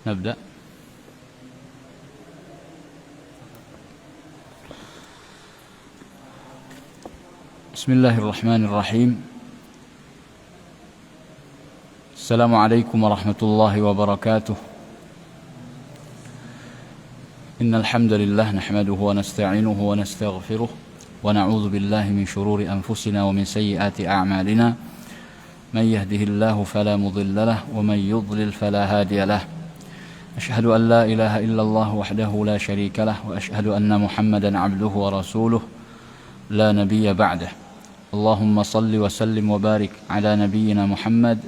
نبدأ. بسم الله الرحمن الرحيم. السلام عليكم ورحمة الله وبركاته. إن الحمد لله نحمده ونستعينه ونستغفره ونعوذ بالله من شرور أنفسنا ومن سيئات أعمالنا. من يهده الله فلا مضل له ومن يضلل فلا هادي له. أشهد أن لا إله إلا الله وحده لا شريك له وأشهد أن محمدا عبده ورسوله لا نبي بعده. اللهم صل وسلم وبارك على نبينا محمد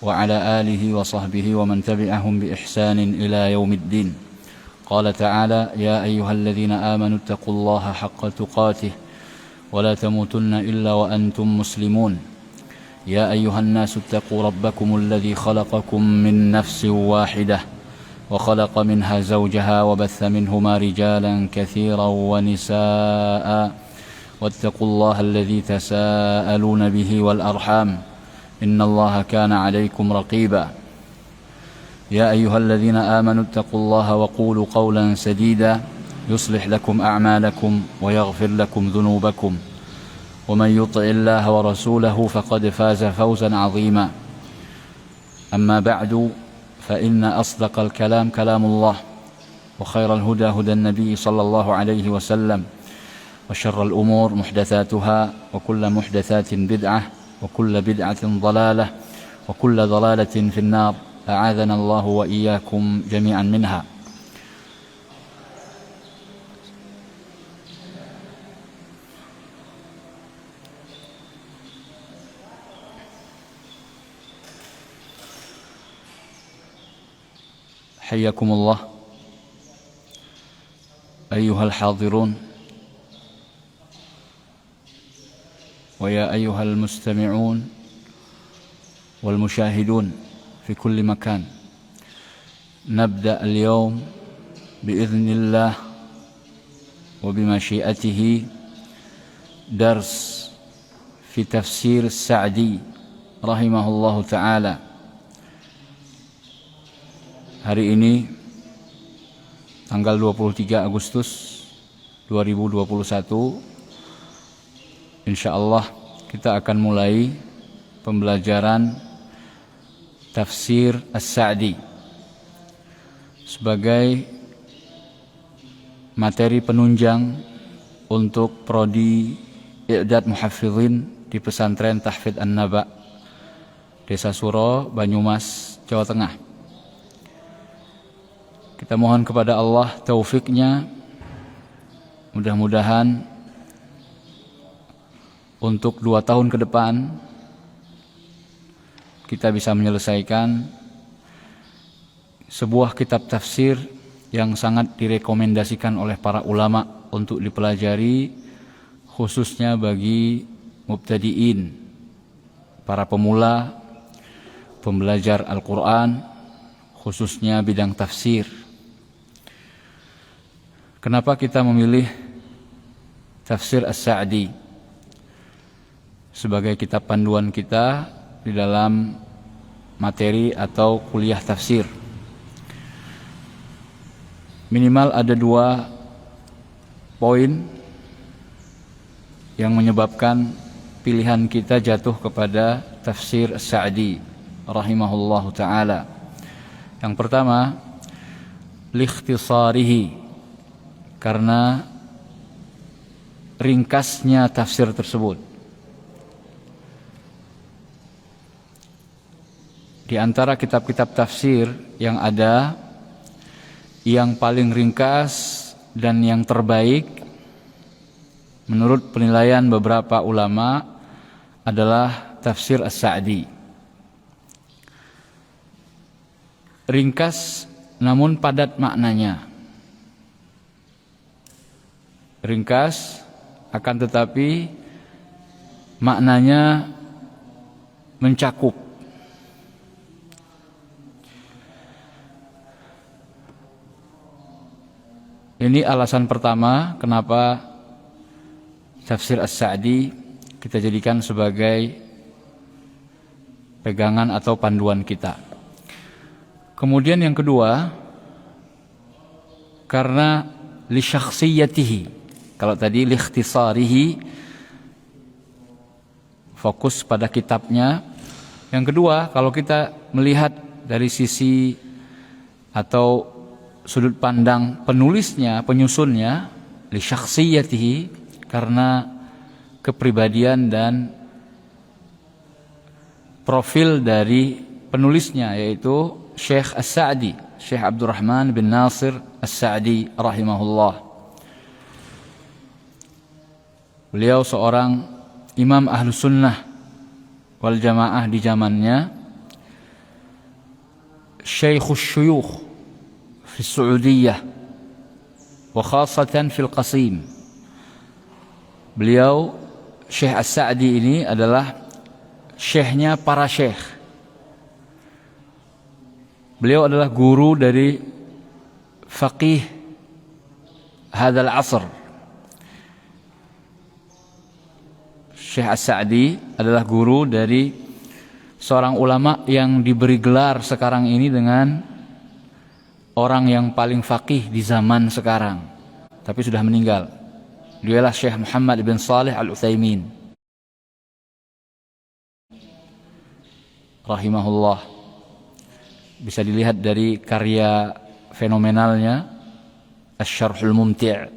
وعلى آله وصحبه ومن تبعهم بإحسان إلى يوم الدين. قال تعالى: يا أيها الذين آمنوا اتقوا الله حق تقاته ولا تموتن إلا وأنتم مسلمون. يا أيها الناس اتقوا ربكم الذي خلقكم من نفس واحدة وخلق منها زوجها وبث منهما رجالا كثيرا ونساء واتقوا الله الذي تساءلون به والأرحام إن الله كان عليكم رقيبا. يا أيها الذين آمنوا اتقوا الله وقولوا قولا سديدا يصلح لكم أعمالكم ويغفر لكم ذنوبكم ومن يطع الله ورسوله فقد فاز فوزا عظيما. أما بعد فإن أصدق الكلام كلام الله وخير الهدى هدى النبي صلى الله عليه وسلم وشر الأمور محدثاتها وكل محدثات بدعة وكل بدعة ضلالة وكل ضلالة في النار. أعاذنا الله وإياكم جميعا منها. حياكم الله أيها الحاضرون ويا أيها المستمعون والمشاهدون في كل مكان. نبدأ اليوم بإذن الله وبمشيئته درس في تفسير السعدي رحمه الله تعالى. Hari ini tanggal 23 Agustus 2021, insyaallah kita akan mulai pembelajaran tafsir As-Sa'di sebagai materi penunjang untuk prodi I'dad Muhaffidzin di Pesantren Tahfidz An-Naba, Desa Suro, Banyumas, Jawa Tengah. Kita mohon kepada Allah taufiknya, mudah-mudahan untuk 2 tahun ke depan kita bisa menyelesaikan sebuah kitab tafsir yang sangat direkomendasikan oleh para ulama untuk dipelajari, khususnya bagi mubtadiin, para pemula, pembelajar Al-Quran, khususnya bidang tafsir. Kenapa kita memilih tafsir As-Sa'di sebagai kitab panduan kita di dalam materi atau kuliah tafsir? Minimal ada 2 poin yang menyebabkan pilihan kita jatuh kepada tafsir As-Sa'di rahimahullahu ta'ala. Yang pertama, liikhtisarihi, karena ringkasnya tafsir tersebut. Di antara kitab-kitab tafsir yang ada, yang paling ringkas dan yang terbaik menurut penilaian beberapa ulama adalah tafsir As-Sa'di. Ringkas namun padat maknanya. Ringkas akan tetapi maknanya mencakup. Ini alasan pertama kenapa tafsir As-Sa'di kita jadikan sebagai pegangan atau panduan kita. Kemudian yang kedua, karena li syakhsiyatihi. Kalau tadi li ikhtisarihi, fokus pada kitabnya. Yang kedua, kalau kita melihat dari sisi atau sudut pandang penulisnya, penyusunnya, li syakhsiyatihi, karena kepribadian dan profil dari penulisnya, yaitu Syekh As-Sa'di, Syekh Abdurrahman bin Nasir As-Sa'di rahimahullah. Beliau seorang imam Ahlus Sunnah wal Jamaah di zamannya, Syekhus Syuyukh fi Saudiyah wa khasatan fil Qasim. Beliau Syekh As-Sa'di ini adalah syekhnya para syekh. Beliau adalah guru dari faqih hadzal asr. Syekh As-Sa'di adalah guru dari seorang ulama yang diberi gelar sekarang ini dengan orang yang paling faqih di zaman sekarang, tapi sudah meninggal. Dialah Syekh Muhammad bin Shalih Al-Utsaimin rahimahullah. Bisa dilihat dari karya fenomenalnya Asy-Syarhul Mumti',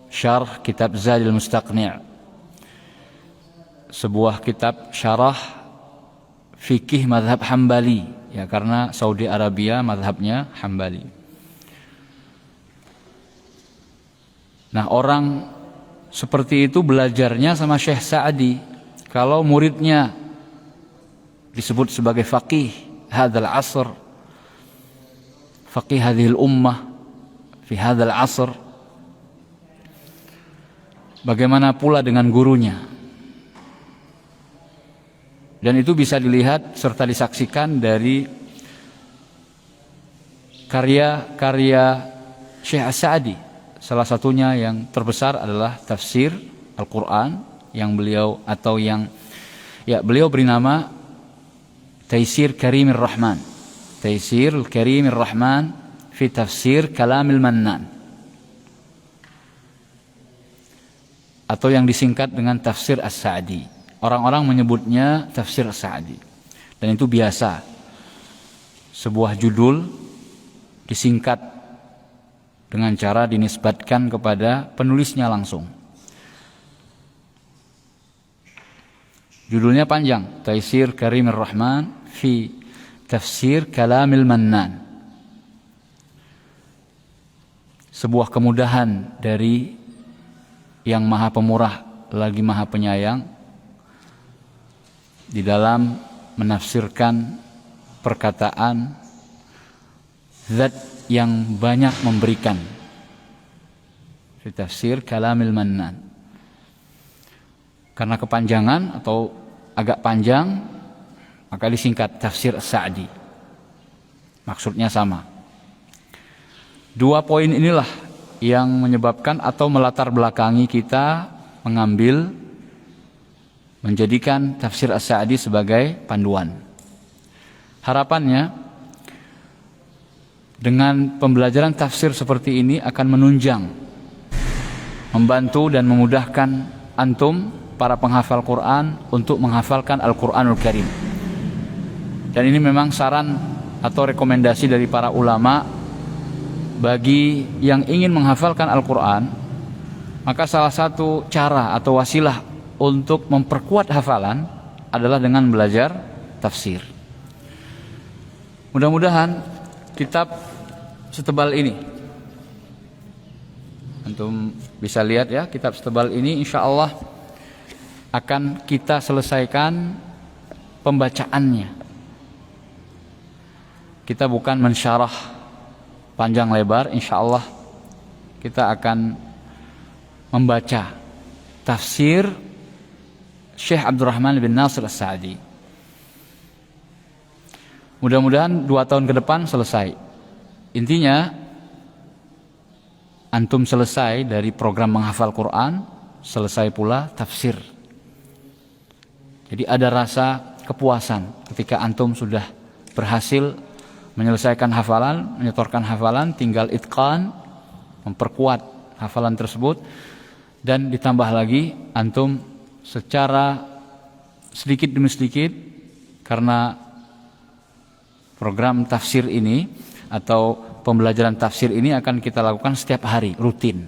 syarh kitab Zadul Mustaqni', sebuah kitab syarah fikih mazhab Hambali, ya, karena Saudi Arabia mazhabnya Hambali. Nah, orang seperti itu belajarnya sama Syekh Sa'di. Kalau muridnya disebut sebagai faqih hadzal asr, faqih hadhil ummah fi hadzal asr, bagaimana pula dengan gurunya? Dan itu bisa dilihat serta disaksikan dari karya-karya Syekh As-Sa'di. Salah satunya yang terbesar adalah tafsir Al-Quran yang beliau beliau beri nama Taisir Karimir Rahman. Taisir Karimir Rahman fi tafsir Kalamil Mannan, atau yang disingkat dengan tafsir As-Sa'di. Orang-orang menyebutnya tafsir As-Sa'di, dan itu biasa. Sebuah judul disingkat dengan cara dinisbatkan kepada penulisnya langsung. Judulnya panjang, Taisir Karimir Rahman fi tafsir Kalamil Mannan. Sebuah kemudahan dari yang Maha Pemurah lagi Maha Penyayang di dalam menafsirkan perkataan zat yang banyak memberikan. Fi tafsir Kalamil Mannan. Karena kepanjangan atau agak panjang, maka disingkat tafsir As-Sa'di. Maksudnya sama. Dua poin inilah yang menyebabkan atau melatar belakangi kita menjadikan tafsir As-Sa'di sebagai panduan. Harapannya dengan pembelajaran tafsir seperti ini akan menunjang, membantu dan memudahkan antum para penghafal Quran untuk menghafalkan Al-Quranul Karim. Dan ini memang saran atau rekomendasi dari para ulama bagi yang ingin menghafalkan Al-Quran. Maka salah satu cara atau wasilah untuk memperkuat hafalan adalah dengan belajar tafsir. Mudah-mudahan kitab setebal ini, antum bisa lihat ya, kitab setebal ini insya Allah akan kita selesaikan pembacaannya. Kita bukan mensyarah panjang lebar, insya Allah kita akan membaca tafsir Syekh Abdurrahman bin Nasir As-Sa'di. Mudah-mudahan 2 tahun ke depan selesai. Intinya antum selesai dari program menghafal Quran, selesai pula tafsir. Jadi ada rasa kepuasan ketika antum sudah berhasil menyelesaikan hafalan, menyetorkan hafalan, tinggal itqan, memperkuat hafalan tersebut, dan ditambah lagi antum secara sedikit demi sedikit, karena program tafsir ini atau pembelajaran tafsir ini akan kita lakukan setiap hari, rutin.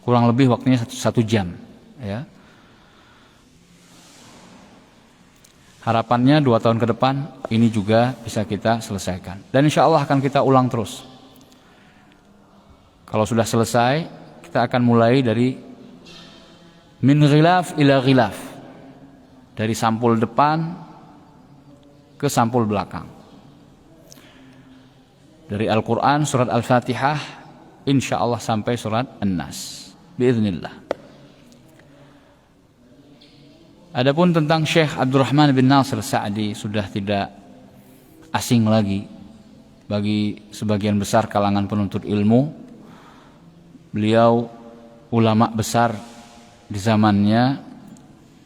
Kurang lebih waktunya 1 jam, ya. Harapannya 2 tahun ke depan ini juga bisa kita selesaikan. Dan insya Allah akan kita ulang terus. Kalau sudah selesai, kita akan mulai dari min ghilaf ila ghilaf. Dari sampul depan ke sampul belakang. Dari Al-Quran surat Al-Fatihah insya Allah sampai surat An-Nas. Biiznillah. Adapun tentang Syekh Abdurrahman bin Nasir Sa'di sudah tidak asing lagi bagi sebagian besar kalangan penuntut ilmu. Beliau ulama besar di zamannya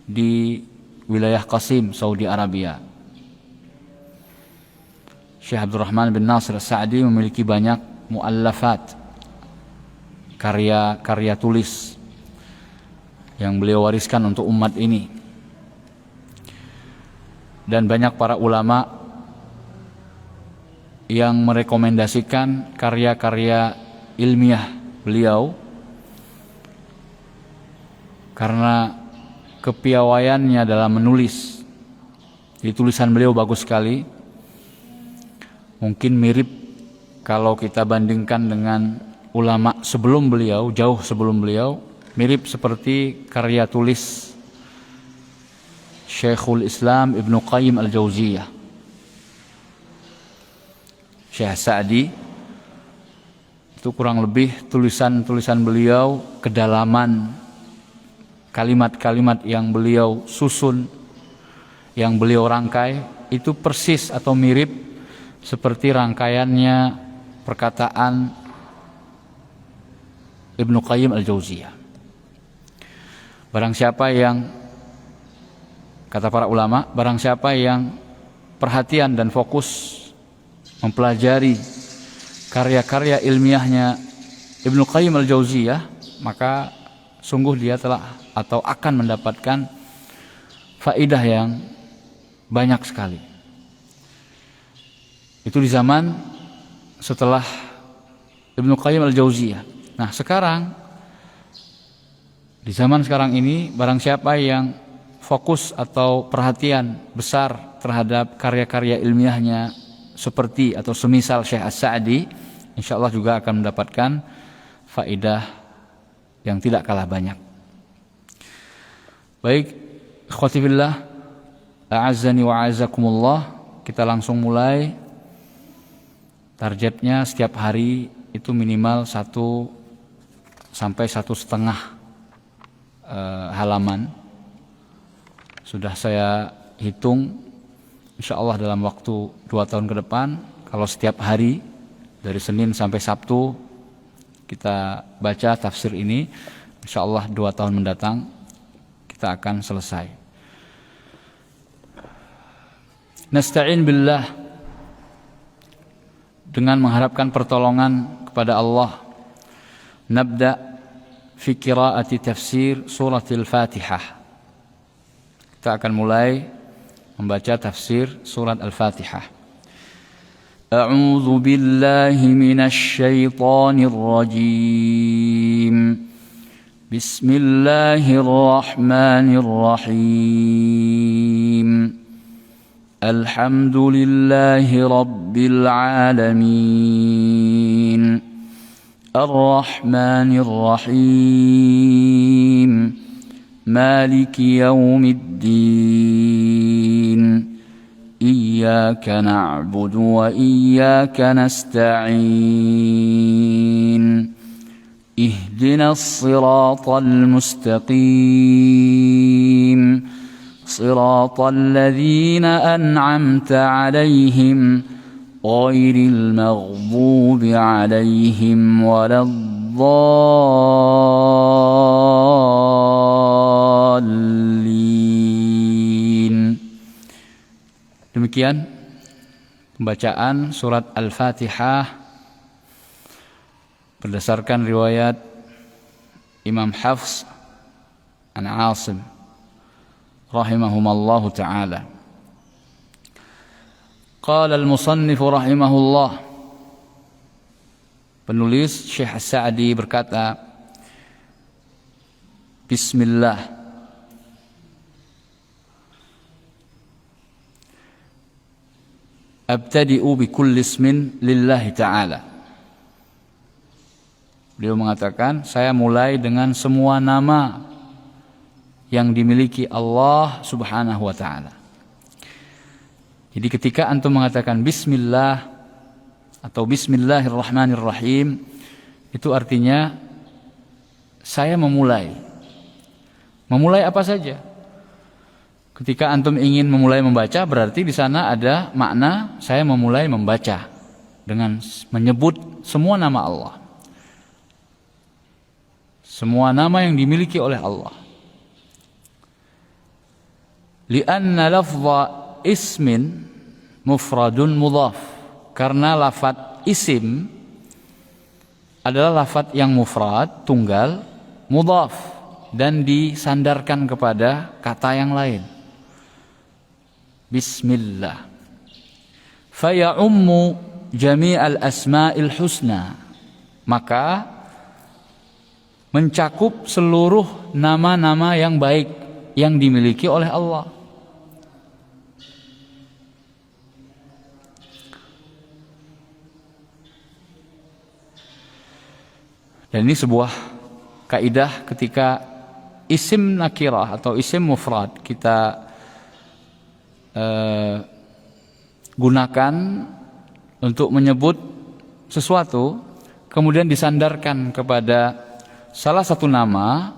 di wilayah Qasim, Saudi Arabia. Syekh Abdurrahman bin Nasir Sa'di memiliki banyak muallafat, karya-karya tulis yang beliau wariskan untuk umat ini. Dan banyak para ulama yang merekomendasikan karya-karya ilmiah beliau karena kepiawaiannya dalam menulis. Jadi tulisan beliau bagus sekali. Mungkin mirip kalau kita bandingkan dengan ulama sebelum beliau, jauh sebelum beliau, mirip seperti karya tulis Syekhul Islam Ibnu Qayyim Al-Jauziyah. Syekh Sa'di itu kurang lebih tulisan-tulisan beliau, kedalaman kalimat-kalimat yang beliau susun, yang beliau rangkai, itu persis atau mirip seperti rangkaiannya perkataan Ibnu Qayyim Al-Jauziyah. Barang siapa yang, kata para ulama, barang siapa yang perhatian dan fokus mempelajari karya-karya ilmiahnya Ibnu Qayyim Al-Jauziyah, maka sungguh dia telah atau akan mendapatkan faidah yang banyak sekali. Itu di zaman setelah Ibnu Qayyim Al-Jauziyah. Nah, sekarang di zaman sekarang ini, barang siapa yang fokus atau perhatian besar terhadap karya-karya ilmiahnya seperti atau semisal Syekh As-Sa'di, insyaallah juga akan mendapatkan faidah yang tidak kalah banyak. Baik, ikhwati fillah, a'azzani wa a'azzakumullah, kita langsung mulai. Targetnya setiap hari itu minimal 1 sampai 1,5 halaman. Sudah saya hitung, insya Allah dalam waktu 2 tahun ke depan, kalau setiap hari dari Senin sampai Sabtu kita baca tafsir ini, insya Allah 2 tahun mendatang kita akan selesai. Nasta'in billah, dengan mengharapkan pertolongan kepada Allah. Nabda fi qiraati tafsir suratil Fatihah. Kita akan mulai membaca tafsir surat Al-Fatihah. A'udzu billahi minasy syaithanir rajim. Bismillahirrahmanirrahim. Alhamdulillahi rabbil alamin. Ar-Rahmanir Rahim. مالك يوم الدين إياك نعبد وإياك نستعين اهدنا الصراط المستقيم صراط الذين أنعمت عليهم غير المغضوب عليهم ولا الضالين. Demikian pembacaan surat Al-Fatihah berdasarkan riwayat Imam Hafs an Asim rahimahumallahu ta'ala. Qala al-musannif rahimahullah, penulis Syekh As-Sa'di berkata, Bismillah, abtadi'u bi kulli ismin lillahi ta'ala. Beliau mengatakan, saya mulai dengan semua nama yang dimiliki Allah Subhanahu wa ta'ala. Jadi ketika antum mengatakan bismillah atau bismillahirrahmanirrahim, itu artinya saya memulai. Memulai apa saja? Ketika antum ingin memulai membaca, berarti di sana ada makna saya memulai membaca dengan menyebut semua nama Allah. Semua nama yang dimiliki oleh Allah. Lianna lafza ismin mufradun mudhaf, karena lafaz isim adalah lafaz yang mufrad, tunggal, mudhaf, dan disandarkan kepada kata yang lain. Bismillah faya'ummu jami'al asma'il husna, maka mencakup seluruh nama-nama yang baik yang dimiliki oleh Allah. Dan ini sebuah kaidah ketika isim nakirah atau isim mufrad kita gunakan untuk menyebut sesuatu, kemudian disandarkan kepada salah satu nama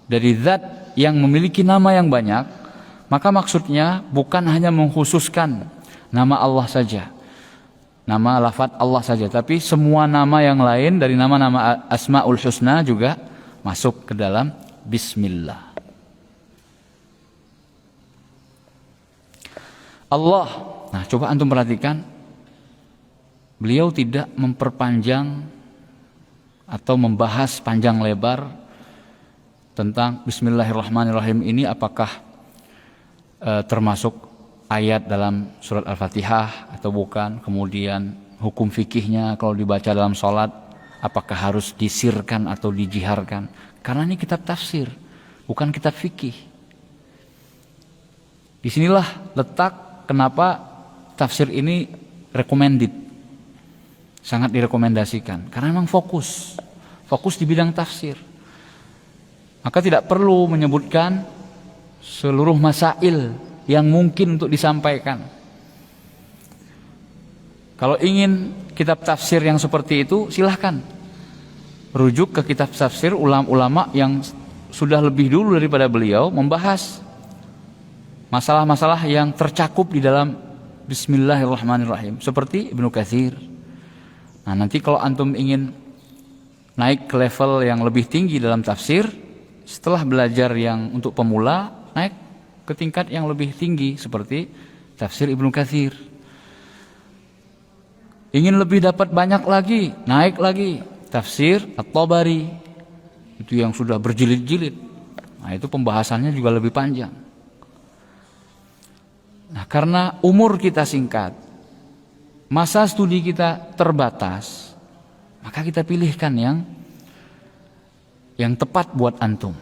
dari zat yang memiliki nama yang banyak, maka maksudnya bukan hanya mengkhususkan nama Allah saja, nama lafaz Allah saja, tapi semua nama yang lain dari nama-nama Asmaul Husna juga masuk ke dalam Bismillah. Allah, nah coba antum perhatikan, beliau tidak memperpanjang atau membahas panjang lebar tentang Bismillahirrahmanirrahim ini apakah termasuk ayat dalam surat Al-Fatihah atau bukan, kemudian hukum fikihnya kalau dibaca dalam sholat apakah harus disirkan atau dijiharkan, karena ini kitab tafsir bukan kitab fikih. Disinilah letak kenapa tafsir ini recommended, sangat direkomendasikan, karena memang fokus di bidang tafsir. Maka tidak perlu menyebutkan seluruh masail yang mungkin untuk disampaikan. Kalau ingin kitab tafsir yang seperti itu, silahkan rujuk ke kitab tafsir ulama-ulama yang sudah lebih dulu daripada beliau membahas masalah-masalah yang tercakup di dalam Bismillahirrahmanirrahim, seperti Ibnu Katsir. Nah, nanti kalau antum ingin naik ke level yang lebih tinggi dalam tafsir, setelah belajar yang untuk pemula, naik ke tingkat yang lebih tinggi seperti tafsir Ibnu Katsir. Ingin lebih dapat banyak lagi, naik lagi tafsir At-Tabari, itu yang sudah berjilid-jilid. Nah, itu pembahasannya juga lebih panjang. Nah, karena umur kita singkat, masa studi kita terbatas, maka kita pilihkan yang tepat buat antum.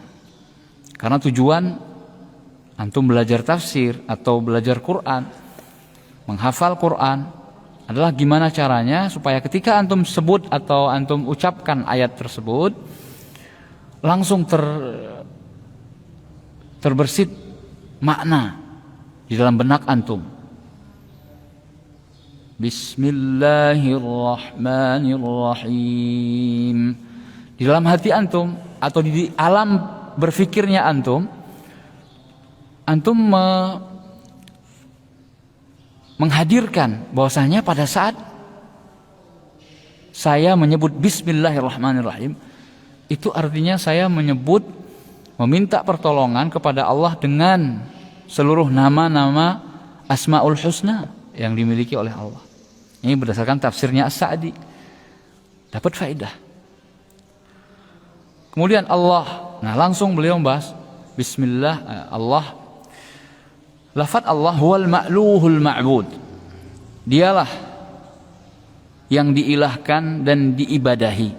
Karena tujuan antum belajar tafsir atau belajar Quran, menghafal Quran adalah gimana caranya supaya ketika antum sebut atau antum ucapkan ayat tersebut langsung terbersit makna di dalam benak antum. Bismillahirrahmanirrahim. Di dalam hati antum atau di alam berfikirnya antum menghadirkan bahwasanya pada saat saya menyebut Bismillahirrahmanirrahim, itu artinya saya meminta pertolongan kepada Allah dengan seluruh nama-nama Asmaul Husna yang dimiliki oleh Allah. Ini berdasarkan tafsirnya As-Sa'di. Dapat faedah. Kemudian Allah. Nah, langsung beliau membahas bismillah Allah. Lafaz Allah huwal ma'luhul ma'bud. Dialah yang diilahkan dan diibadahi.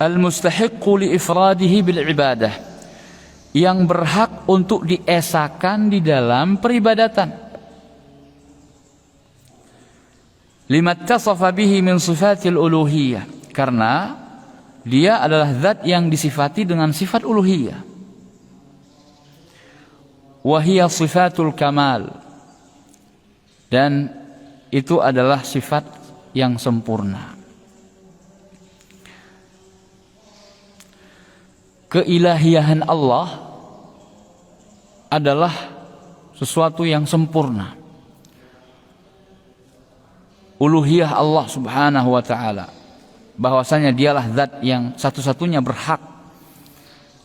Al-mustahiqqu li ifradihi bil ibadah. Yang berhak untuk diesakan di dalam peribadatan. Lima tasafa bihi min sifatil uluhiyah, karena dia adalah zat yang disifati dengan sifat uluhiyah. Wa hiya sifatul kamal, dan itu adalah sifat yang sempurna. Keilahiyahan Allah adalah sesuatu yang sempurna. Uluhiyah Allah subhanahu wa ta'ala, bahwasanya dialah zat yang satu-satunya berhak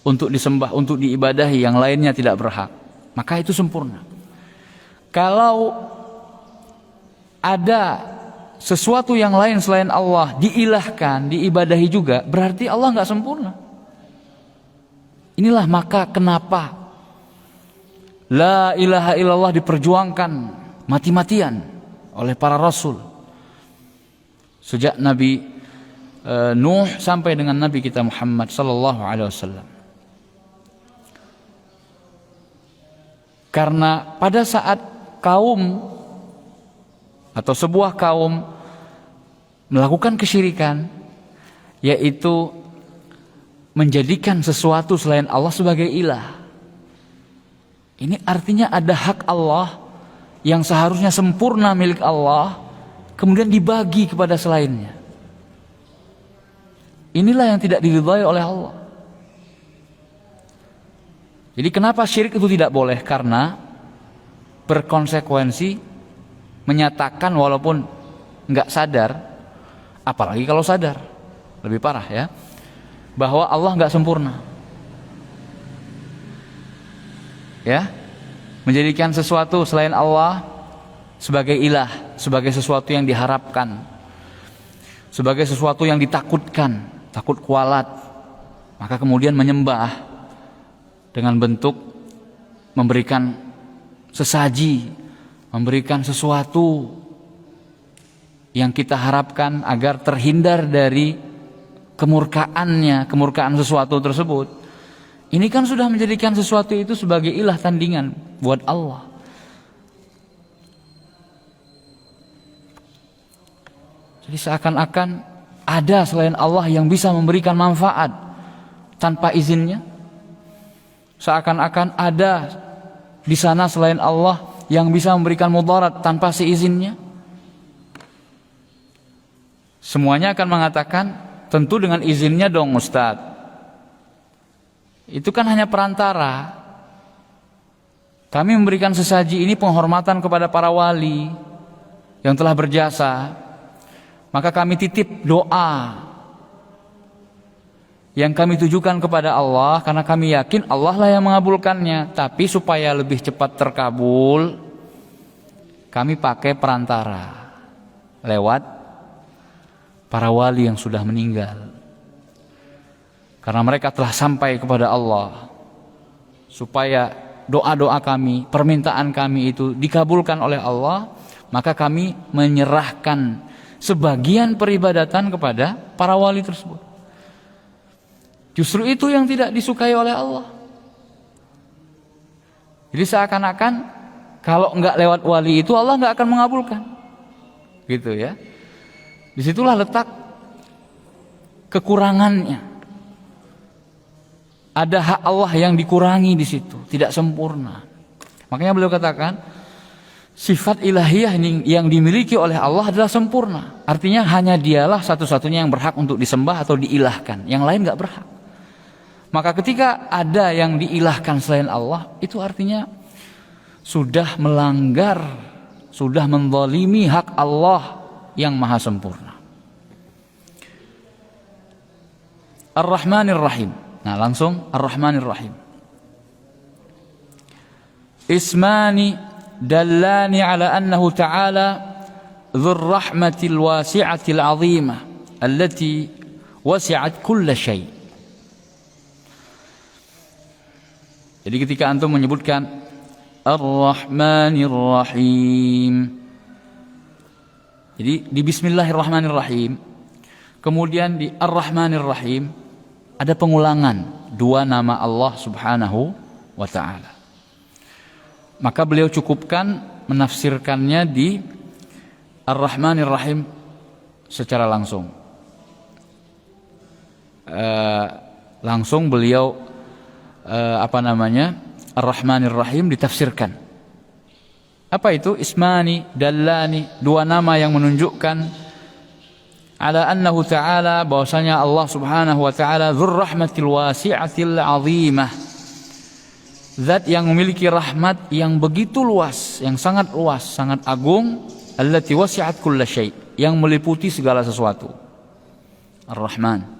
untuk disembah, untuk diibadahi, yang lainnya tidak berhak. Maka itu sempurna. Kalau ada sesuatu yang lain selain Allah diilahkan, diibadahi juga, berarti Allah nggak sempurna. Inilah maka kenapa la ilaha illallah diperjuangkan mati-matian oleh para rasul. Sejak Nabi Nuh sampai dengan Nabi kita Muhammad sallallahu alaihi wasallam. Karena pada saat kaum atau sebuah kaum melakukan kesyirikan, yaitu menjadikan sesuatu selain Allah sebagai ilah. Ini artinya ada hak Allah yang seharusnya sempurna milik Allah, kemudian dibagi kepada selainnya. Inilah yang tidak diridhai oleh Allah. Jadi kenapa syirik itu tidak boleh? Karena berkonsekuensi menyatakan walaupun nggak sadar, apalagi kalau sadar, lebih parah ya, bahwa Allah nggak sempurna. Ya, menjadikan sesuatu selain Allah sebagai ilah, sebagai sesuatu yang diharapkan, sebagai sesuatu yang ditakutkan, takut kualat, maka kemudian menyembah dengan bentuk memberikan sesaji, memberikan sesuatu yang kita harapkan agar terhindar dari kemurkaan sesuatu tersebut. Ini kan sudah menjadikan sesuatu itu sebagai ilah tandingan buat Allah. Jadi seakan-akan ada selain Allah yang bisa memberikan manfaat tanpa izinnya. Seakan-akan ada di sana selain Allah yang bisa memberikan mudarat tanpa seizinnya. Semuanya akan mengatakan, tentu dengan izinnya dong Ustadz. Itu kan hanya perantara. Kami memberikan sesaji ini penghormatan kepada para wali yang telah berjasa. Maka kami titip doa yang kami tujukan kepada Allah, karena kami yakin Allah lah yang mengabulkannya. Tapi supaya lebih cepat terkabul, kami pakai perantara lewat para wali yang sudah meninggal. Karena mereka telah sampai kepada Allah, supaya doa-doa kami, permintaan kami itu dikabulkan oleh Allah, maka kami menyerahkan sebagian peribadatan kepada para wali tersebut. Justru itu yang tidak disukai oleh Allah. Jadi seakan-akan kalau enggak lewat wali itu Allah enggak akan mengabulkan, gitu ya. Disitulah letak kekurangannya. Ada hak Allah yang dikurangi di situ, tidak sempurna. Makanya beliau katakan, sifat ilahiyah yang dimiliki oleh Allah adalah sempurna. Artinya hanya dialah satu-satunya yang berhak untuk disembah atau diilahkan. Yang lain enggak berhak. Maka ketika ada yang diilahkan selain Allah, itu artinya sudah melanggar, sudah menzalimi hak Allah yang maha sempurna. Ar-Rahmanir Rahim. Nah, langsung Ar-Rahmanir Rahim. Ismani dallani ala annahu ta'ala dzur rahmatil wasi'atil 'azimah allati wasi'at kulla syai'. Jadi ketika antum menyebutkan Ar-Rahmanir Rahim, jadi di Bismillahirrahmanirrahim, kemudian di Ar-Rahmanir Rahim, ada pengulangan dua nama Allah Subhanahu wa ta'ala. Maka beliau cukupkan menafsirkannya di Ar-Rahmanir Rahim secara langsung. Langsung beliau Ar-Rahmanir Rahim ditafsirkan. Apa itu? Ismani dallani, dua nama yang menunjukkan ala annahu ta'ala, bahwasanya Allah Subhanahu wa ta'ala dzur rahmatil wasi'atil 'azimah, zat yang memiliki rahmat yang begitu luas, yang sangat luas, sangat agung, allati wasi'at kulla syai', yang meliputi segala sesuatu. Ar-Rahman.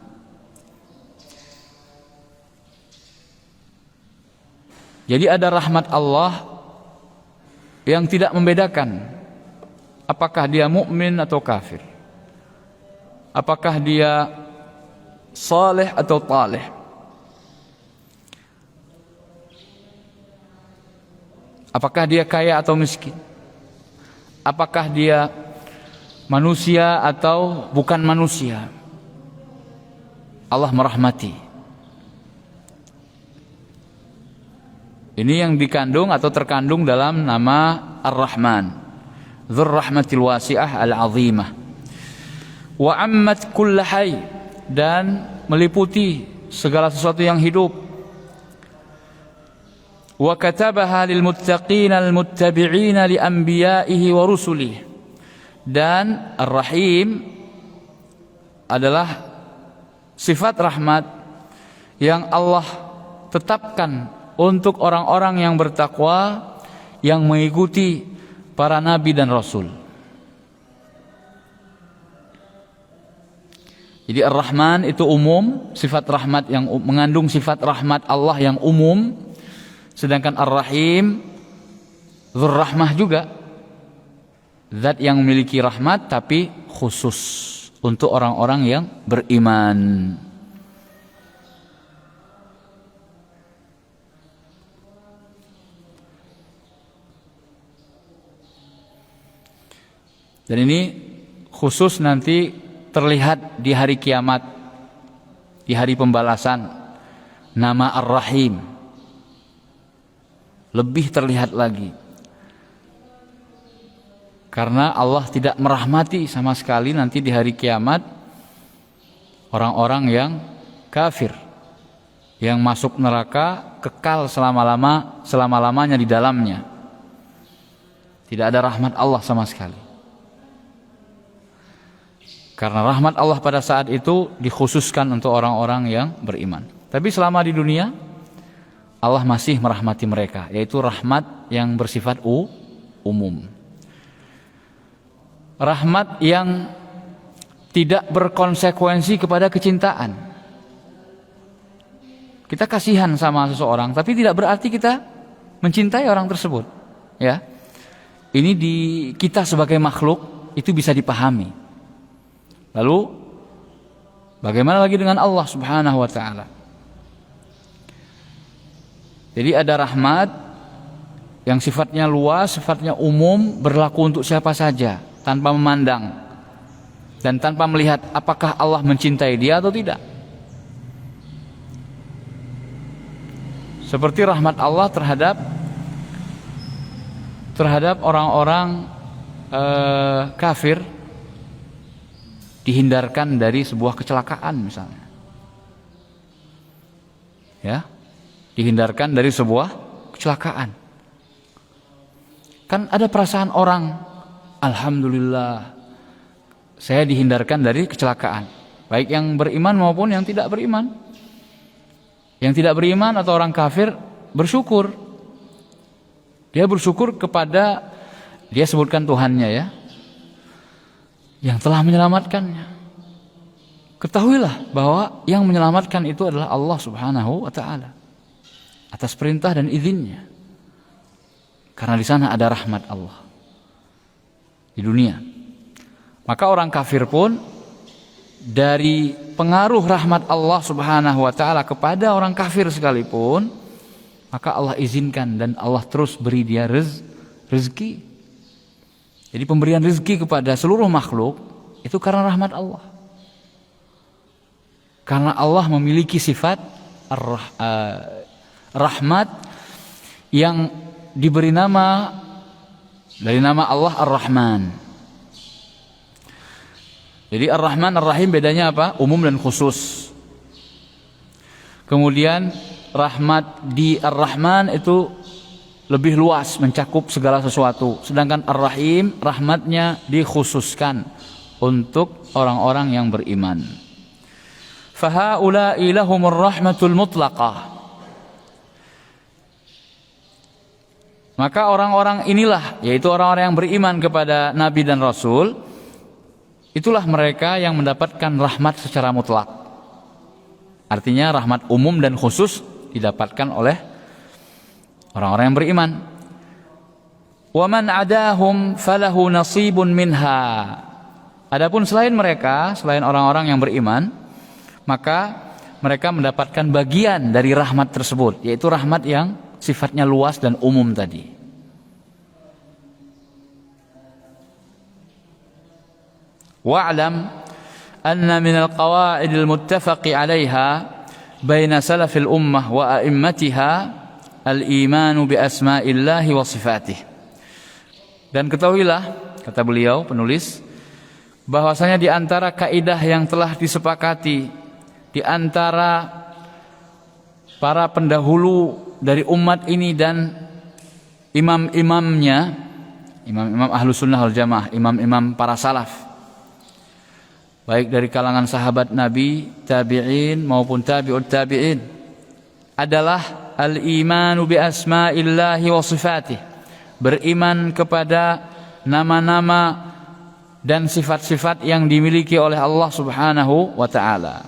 Jadi ada rahmat Allah yang tidak membedakan apakah dia mukmin atau kafir, apakah dia saleh atau taleh, apakah dia kaya atau miskin, apakah dia manusia atau bukan manusia. Allah merahmati. Ini yang dikandung atau terkandung dalam nama Ar-Rahman, dzur rahmatil wasi'ah al-'azimah. Wa 'ammat kulla hayy, dan meliputi segala sesuatu yang hidup. Wa katabaha lil muttaqin al-muttabi'in li anbiya'ihi wa rusulihi. Dan Ar-Rahim adalah sifat rahmat yang Allah tetapkan untuk orang-orang yang bertakwa, yang mengikuti para nabi dan rasul. Jadi Ar-Rahman itu umum, sifat rahmat yang mengandung sifat rahmat Allah yang umum. Sedangkan Ar-Rahim dzur rahmah juga, zat yang memiliki rahmat tapi khusus untuk orang-orang yang beriman. Dan ini khusus nanti terlihat di hari kiamat, di hari pembalasan. Nama Ar-Rahim lebih terlihat lagi, karena Allah tidak merahmati sama sekali nanti di hari kiamat orang-orang yang kafir, yang masuk neraka kekal selama-lamanya di dalamnya. Tidak ada rahmat Allah sama sekali. Karena rahmat Allah pada saat itu dikhususkan untuk orang-orang yang beriman. Tapi selama di dunia, Allah masih merahmati mereka, yaitu rahmat yang bersifat umum. Rahmat yang tidak berkonsekuensi kepada kecintaan. Kita kasihan sama seseorang, tapi tidak berarti kita mencintai orang tersebut. Ya, ini di kita sebagai makhluk itu bisa dipahami. Lalu bagaimana lagi dengan Allah Subhanahu wa ta'ala? Jadi ada rahmat yang sifatnya luas, sifatnya umum, berlaku untuk siapa saja tanpa memandang dan tanpa melihat apakah Allah mencintai dia atau tidak. Seperti rahmat Allah terhadap orang-orang kafir, dihindarkan dari sebuah kecelakaan misalnya. Ya, dihindarkan dari sebuah kecelakaan. Kan ada perasaan orang, alhamdulillah saya dihindarkan dari kecelakaan. Baik yang beriman maupun yang tidak beriman. Yang tidak beriman atau orang kafir bersyukur. Dia bersyukur kepada, dia sebutkan Tuhannya ya, yang telah menyelamatkannya. Ketahuilah bahwa yang menyelamatkan itu adalah Allah Subhanahu wa ta'ala atas perintah dan izinnya. Karena di sana ada rahmat Allah di dunia. Maka orang kafir pun dari pengaruh rahmat Allah Subhanahu wa taala kepada orang kafir sekalipun, maka Allah izinkan dan Allah terus beri dia rezeki. Jadi pemberian rezeki kepada seluruh makhluk itu karena rahmat Allah. Karena Allah memiliki sifat rahmat yang diberi nama dari nama Allah Ar-Rahman. Jadi Ar-Rahman Ar-Rahim bedanya apa? Umum dan khusus. Kemudian rahmat di Ar-Rahman itu lebih luas, mencakup segala sesuatu. Sedangkan Ar-Rahim rahmatnya dikhususkan untuk orang-orang yang beriman. Fahaula'i lahumur rahmatul mutlaqah. Maka orang-orang inilah, yaitu orang-orang yang beriman kepada Nabi dan Rasul, itulah mereka yang mendapatkan rahmat secara mutlak. Artinya rahmat umum dan khusus didapatkan oleh orang-orang yang beriman. Wa man adahum falahu nasibun minha. Adapun selain mereka, selain orang-orang yang beriman, maka mereka mendapatkan bagian dari rahmat tersebut, yaitu rahmat yang sifatnya luas dan umum tadi. Wa'lam anna min al-qawa'id al-muttafaqi 'alayha baina salafil ummah wa a'immatiha al-iman bi asma'illahi wa sifatih. Dan ketahuilah, kata beliau penulis, bahwasanya di antara kaidah yang telah disepakati di antara para pendahulu dari umat ini dan imam-imamnya, imam-imam Ahlus Sunnah wal Jamaah, imam-imam para salaf, baik dari kalangan sahabat Nabi, tabi'in maupun tabi'ut tabi'in, adalah al-imanu bi asma'illahi wa sifatih, beriman kepada nama-nama dan sifat-sifat yang dimiliki oleh Allah Subhanahu wa taala.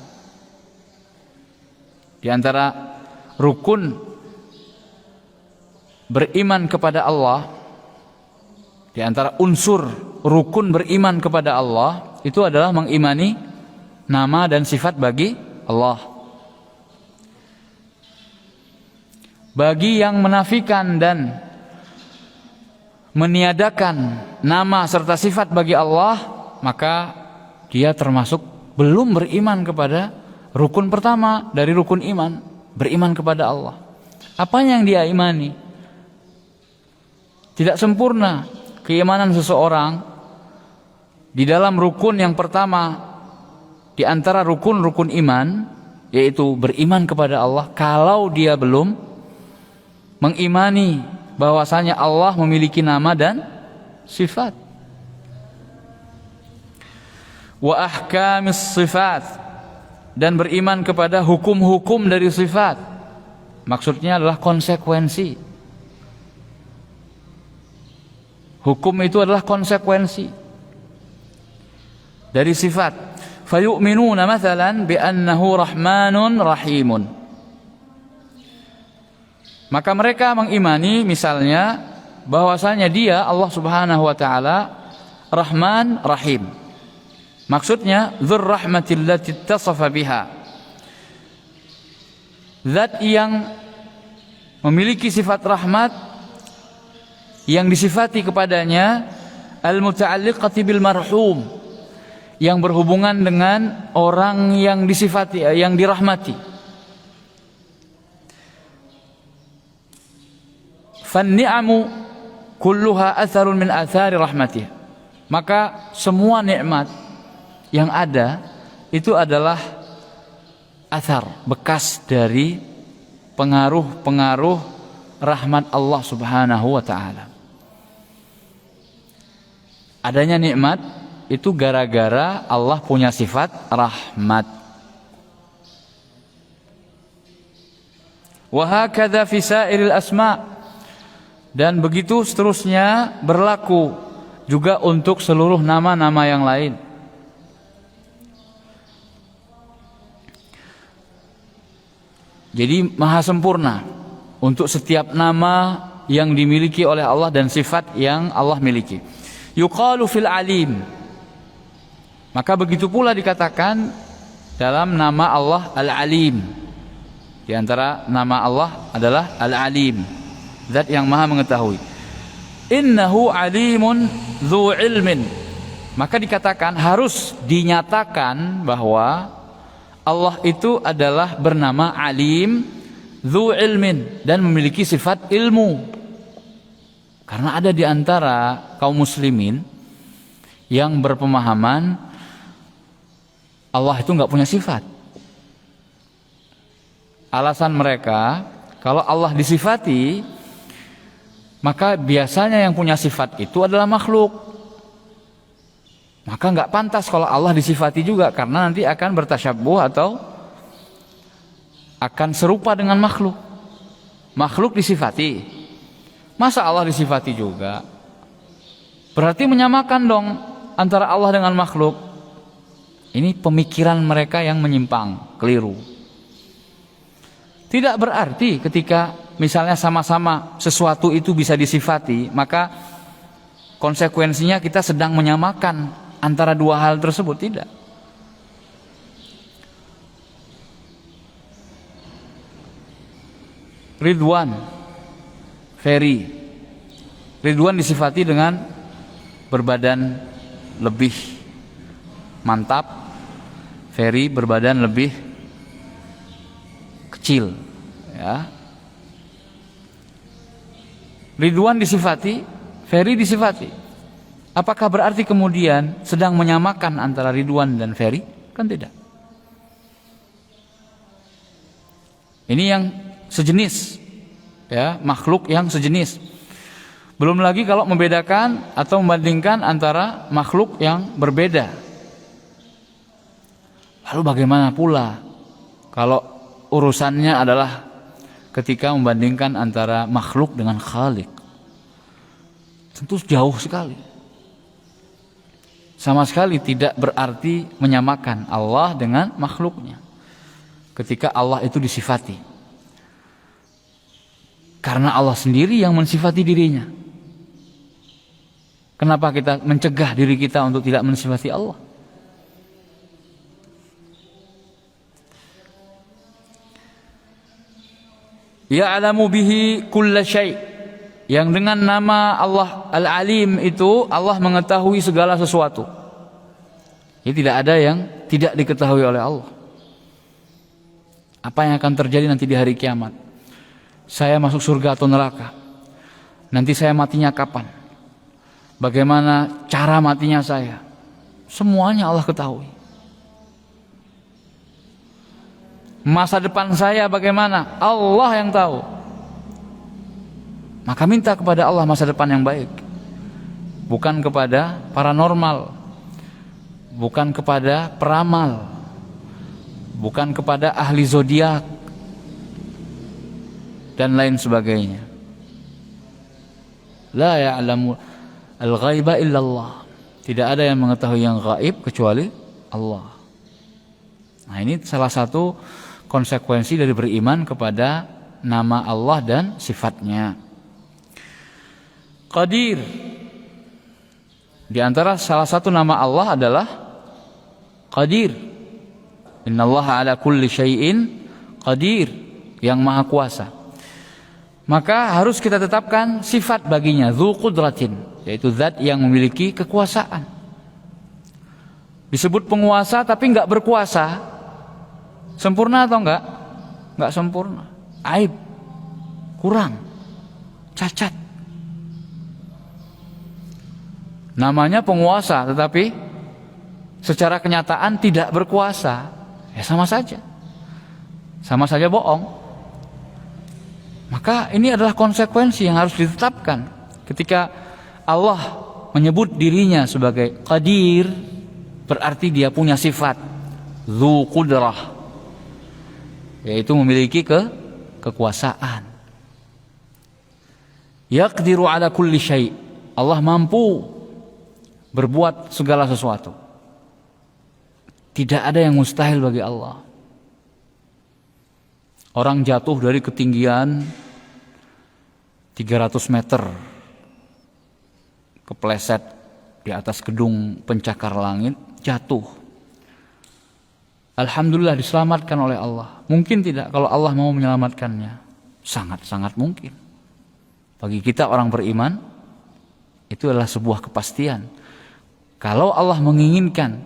Di antara rukun beriman kepada Allah, di antara unsur rukun beriman kepada Allah itu adalah mengimani nama dan sifat bagi Allah. Bagi yang menafikan dan meniadakan nama serta sifat bagi Allah, maka dia termasuk belum beriman kepada rukun pertama dari rukun iman, beriman kepada Allah. Apa yang dia imani? Tidak sempurna keimanan seseorang di dalam rukun yang pertama di antara rukun-rukun iman, yaitu beriman kepada Allah, kalau dia belum mengimani bahwasanya Allah memiliki nama dan sifat. Wa ahkamis sifat, dan beriman kepada hukum-hukum dari sifat. Maksudnya adalah konsekuensi. Hukum itu adalah konsekuensi dari sifat. Fayu'minuna mathalan bi annahu rahmanun rahimun. Maka mereka mengimani misalnya bahwasanya dia Allah Subhanahu wa taala Rahman Rahim. Maksudnya dzur rahmatil lati ittasafa biha. Zat yang memiliki sifat rahmat yang disifati kepadanya al-muta'alliqati bil marhum, yang berhubungan dengan orang yang disifati, yang dirahmati. Fan-ni'amu kulluha atharun min athari rahmatih. Maka semua nikmat yang ada itu adalah athar, bekas dari pengaruh-pengaruh rahmat Allah Subhanahu wa taala. Adanya nikmat itu gara-gara Allah punya sifat rahmat. Wa hakadha fi sa'iril asma', dan begitu seterusnya berlaku juga untuk seluruh nama-nama yang lain. Jadi maha sempurna untuk setiap nama yang dimiliki oleh Allah dan sifat yang Allah miliki. Yuqalu fil alim. Maka begitu pula dikatakan dalam nama Allah Al-Alim. Di antara nama Allah adalah Al-Alim, zat yang maha mengetahui. Innahu alimun dzu ilmin. Maka dikatakan, harus dinyatakan bahwa Allah itu adalah bernama Alim dzu ilmin, dan memiliki sifat ilmu. Karena ada di antara kaum muslimin yang berpemahaman Allah itu nggak punya sifat. Alasan mereka, kalau Allah disifati, maka biasanya yang punya sifat itu adalah makhluk. Maka nggak pantas kalau Allah disifati juga, karena nanti akan bertasyabuh atau akan serupa dengan makhluk. Makhluk disifati, masa Allah disifati juga? Berarti menyamakan dong antara Allah dengan makhluk. Ini pemikiran mereka yang menyimpang, keliru. Tidak berarti ketika misalnya sama-sama sesuatu itu bisa disifati, maka konsekuensinya kita sedang menyamakan antara dua hal tersebut. Tidak. Ridwan, Ferry. Ridwan disifati dengan berbadan lebih mantap, Ferry berbadan lebih kecil, ya. Ridwan disifati, Ferry disifati. Apakah berarti kemudian sedang menyamakan antara Ridwan dan Ferry? Kan tidak. Ini yang sejenis, ya, makhluk yang sejenis. Belum lagi kalau membedakan atau membandingkan antara makhluk yang berbeda. Lalu bagaimana pula kalau urusannya adalah ketika membandingkan antara makhluk dengan Khalik? Tentu jauh sekali. Sama sekali tidak berarti menyamakan Allah dengan makhluknya ketika Allah itu disifati. Karena Allah sendiri yang mensifati dirinya. Kenapa kita mencegah diri kita untuk tidak mensifati Allah? Ya'lamu bihi kulla syai'. Yang dengan nama Allah Al-Alim itu Allah mengetahui segala sesuatu. Jadi tidak ada yang tidak diketahui oleh Allah. Apa yang akan terjadi nanti di hari kiamat? Saya masuk surga atau neraka? Nanti saya matinya kapan? Bagaimana cara matinya saya? Semuanya Allah ketahui. Masa depan saya bagaimana? Allah yang tahu. Maka minta kepada Allah masa depan yang baik. Bukan kepada paranormal, bukan kepada peramal, bukan kepada ahli zodiak dan lain sebagainya. La ya'lamu al-ghaiba illallah. Tidak ada yang mengetahui yang gaib kecuali Allah. Nah, ini salah satu konsekuensi dari beriman kepada nama Allah dan sifatnya. Qadir. Di antara salah satu nama Allah adalah Qadir. Innallaha ala kulli syai'in qadir, yang maha kuasa. Maka harus kita tetapkan sifat baginya, dzu qudratin, yaitu zat yang memiliki kekuasaan. Disebut penguasa tapi enggak berkuasa. Sempurna atau enggak? Enggak sempurna. Aib, kurang, cacat. Namanya penguasa tetapi secara kenyataan tidak berkuasa. Ya sama saja. Sama saja bohong. Maka ini adalah konsekuensi yang harus ditetapkan. Ketika Allah menyebut dirinya sebagai Qadir, berarti dia punya sifat dzu qudrah, yaitu memiliki kekuasaan. Yaqdiru ala kulli syai'. Allah mampu berbuat segala sesuatu. Tidak ada yang mustahil bagi Allah. Orang jatuh dari ketinggian 300 meter kepleset di atas gedung pencakar langit, jatuh. Alhamdulillah diselamatkan oleh Allah. Mungkin tidak kalau Allah mau menyelamatkannya? Sangat-sangat mungkin. Bagi kita orang beriman, itu adalah sebuah kepastian. Kalau Allah menginginkan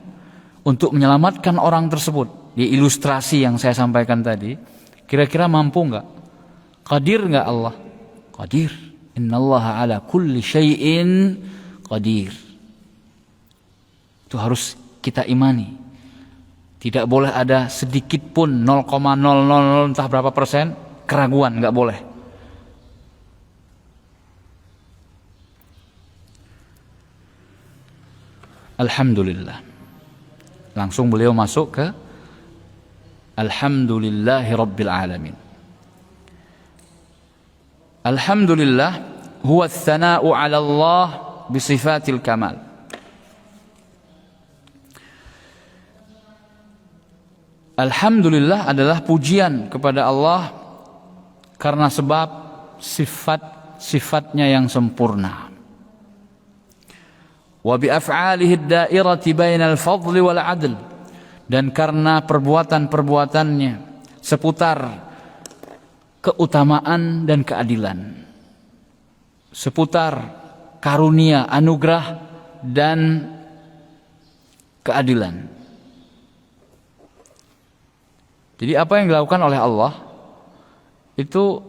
untuk menyelamatkan orang tersebut, di ilustrasi yang saya sampaikan tadi, kira-kira mampu enggak? Qadir enggak Allah? Qadir. Innallaha ala kulli syai'in qadir. Itu harus kita imani. Tidak boleh ada sedikit pun 0,000 entah berapa persen keraguan, enggak boleh. Alhamdulillah. Langsung beliau masuk ke Alhamdulillahi Rabbil Alamin. Alhamdulillah huwa tsana'u 'ala Allah bisifatil kamal. Alhamdulillah adalah pujian kepada Allah karena sebab sifat-sifatnya yang sempurna. Wa bi af'alihi ad-da'irati bainal fadli wal 'adl, dan karena perbuatan-perbuatannya seputar keutamaan dan keadilan, seputar karunia, anugerah dan keadilan. Jadi apa yang dilakukan oleh Allah itu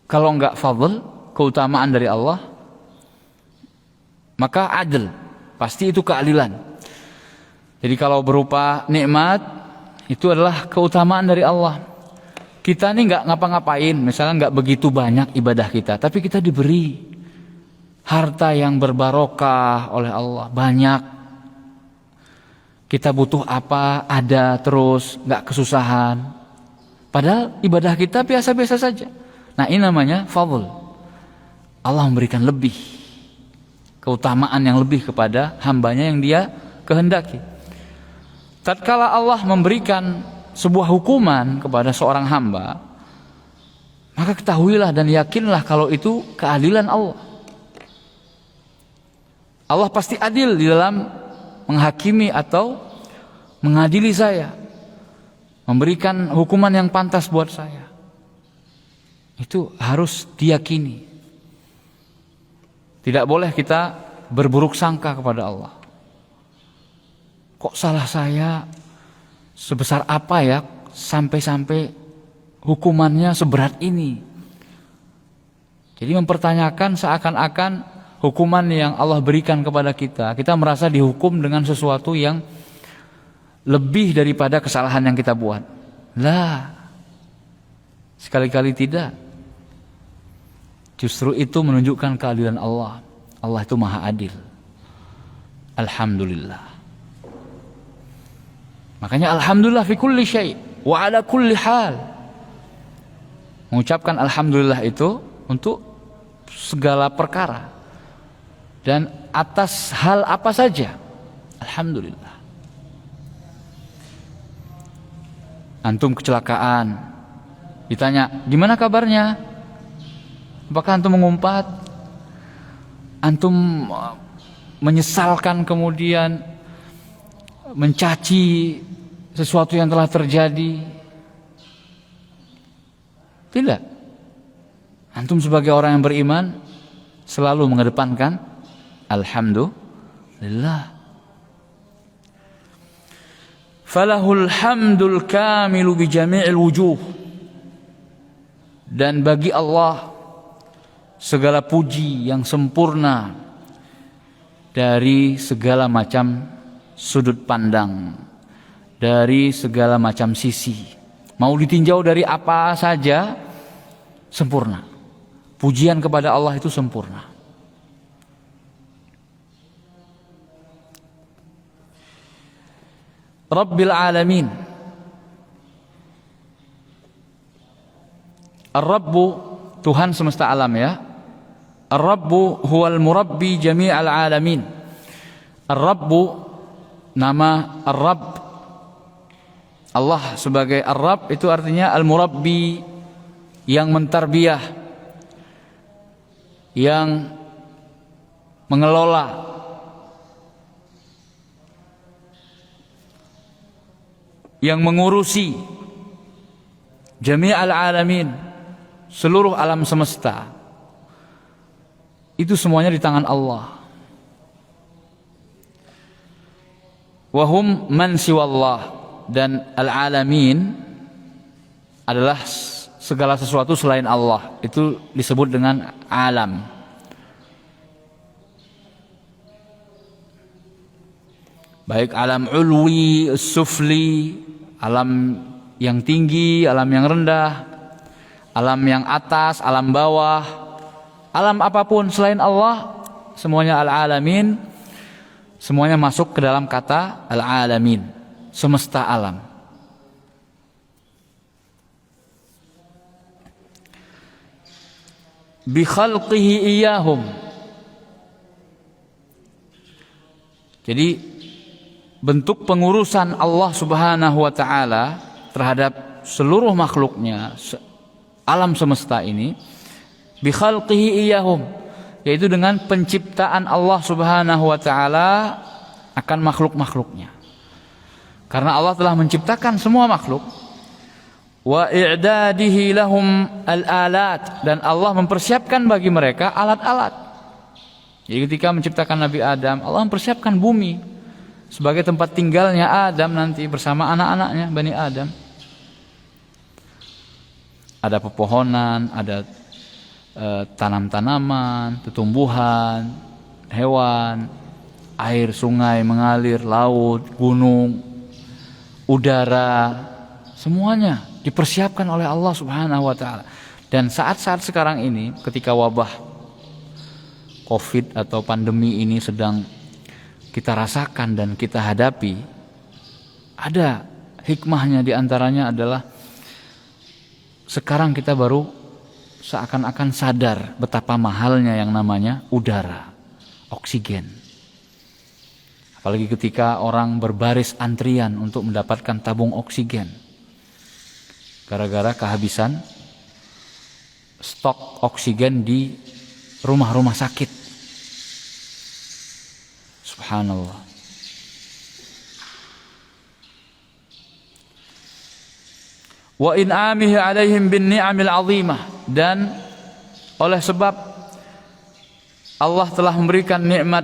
kalau enggak fadl, keutamaan dari Allah, maka adil, pasti itu keadilan. Jadi kalau berupa nikmat, itu adalah keutamaan dari Allah. Kita ini nggak ngapa-ngapain, misalnya nggak begitu banyak ibadah kita, tapi kita diberi harta yang berbarokah oleh Allah, banyak. Kita butuh apa, ada terus, nggak kesusahan. Padahal ibadah kita biasa-biasa saja. Nah ini namanya fadl. Allah memberikan lebih, keutamaan yang lebih kepada hambanya yang dia kehendaki. Tatkala Allah memberikan sebuah hukuman kepada seorang hamba, maka ketahuilah dan yakinlah kalau itu keadilan Allah. Allah pasti adil di dalam menghakimi atau mengadili saya, memberikan hukuman yang pantas buat saya. Itu harus diyakini. Tidak boleh kita berburuk sangka kepada Allah. Kok salah saya sebesar apa ya sampai-sampai hukumannya seberat ini? Jadi mempertanyakan seakan-akan hukuman yang Allah berikan kepada kita, kita merasa dihukum dengan sesuatu yang lebih daripada kesalahan yang kita buat. Lah, sekali-kali tidak. Justru itu menunjukkan keadilan Allah. Allah itu maha adil. Alhamdulillah. Makanya alhamdulillah fi kulli syai' wa ala kulli hal. Mengucapkan alhamdulillah itu untuk segala perkara dan atas hal apa saja. Alhamdulillah. Antum kecelakaan, ditanya, "Gimana kabarnya?" Apakah antum mengumpat? Antum menyesalkan kemudian mencaci sesuatu yang telah terjadi? Tidak. Antum sebagai orang yang beriman selalu mengedepankan alhamdulillah. Falahul hamdul kamilu bi jami'il wujuh. Dan bagi Allah segala puji yang sempurna dari segala macam sudut pandang, dari segala macam sisi. Mau ditinjau dari apa saja, sempurna. Pujian kepada Allah itu sempurna. Rabbil Alamin. Ar-Rabbu, Tuhan semesta alam ya. Ar-Rabbu huwal murabbi jami'al alamin. Ar-Rabbu, nama Ar-Rabb. Allah sebagai Ar-Rabb itu artinya al-murabbi, yang mentarbiyah. yang mengelola yang mengurusi jami'al alamin, seluruh alam semesta. Itu semuanya di tangan Allah. Wahum man siwallah, dan al-alamin adalah segala sesuatu selain Allah. Itu disebut dengan alam. Baik alam ulwi, sufli, alam yang tinggi, alam yang rendah, alam yang atas, alam bawah, alam apapun selain Allah, semuanya al-alamin. Semuanya masuk ke dalam kata al-alamin, semesta alam. Bi khalqihi iyahum. Jadi bentuk pengurusan Allah Subhanahu wa taala terhadap seluruh makhluknya, alam semesta ini, bi khalqihi iyahum, yaitu dengan penciptaan Allah Subhanahu wa taala akan makhluk-makhluknya. Karena Allah telah menciptakan semua makhluk, wa i'dadihi lahum al-alat, dan Allah mempersiapkan bagi mereka alat-alat. Jadi ketika menciptakan Nabi Adam, Allah mempersiapkan bumi sebagai tempat tinggalnya Adam nanti bersama anak-anaknya Bani Adam. Ada pepohonan, ada tanam-tanaman, tumbuhan, hewan, air sungai mengalir, laut, gunung, udara, semuanya dipersiapkan oleh Allah Subhanahu wa taala. Dan saat-saat sekarang ini ketika wabah Covid atau pandemi ini sedang kita rasakan dan kita hadapi, ada hikmahnya, diantaranya adalah sekarang kita baru seakan-akan sadar betapa mahalnya yang namanya udara, oksigen. Apalagi ketika orang berbaris antrian untuk mendapatkan tabung oksigen gara-gara kehabisan stok oksigen di rumah-rumah sakit. Subhanallah. Wa in'amihi alaihim bin ni'amil azimah, dan oleh sebab Allah telah memberikan nikmat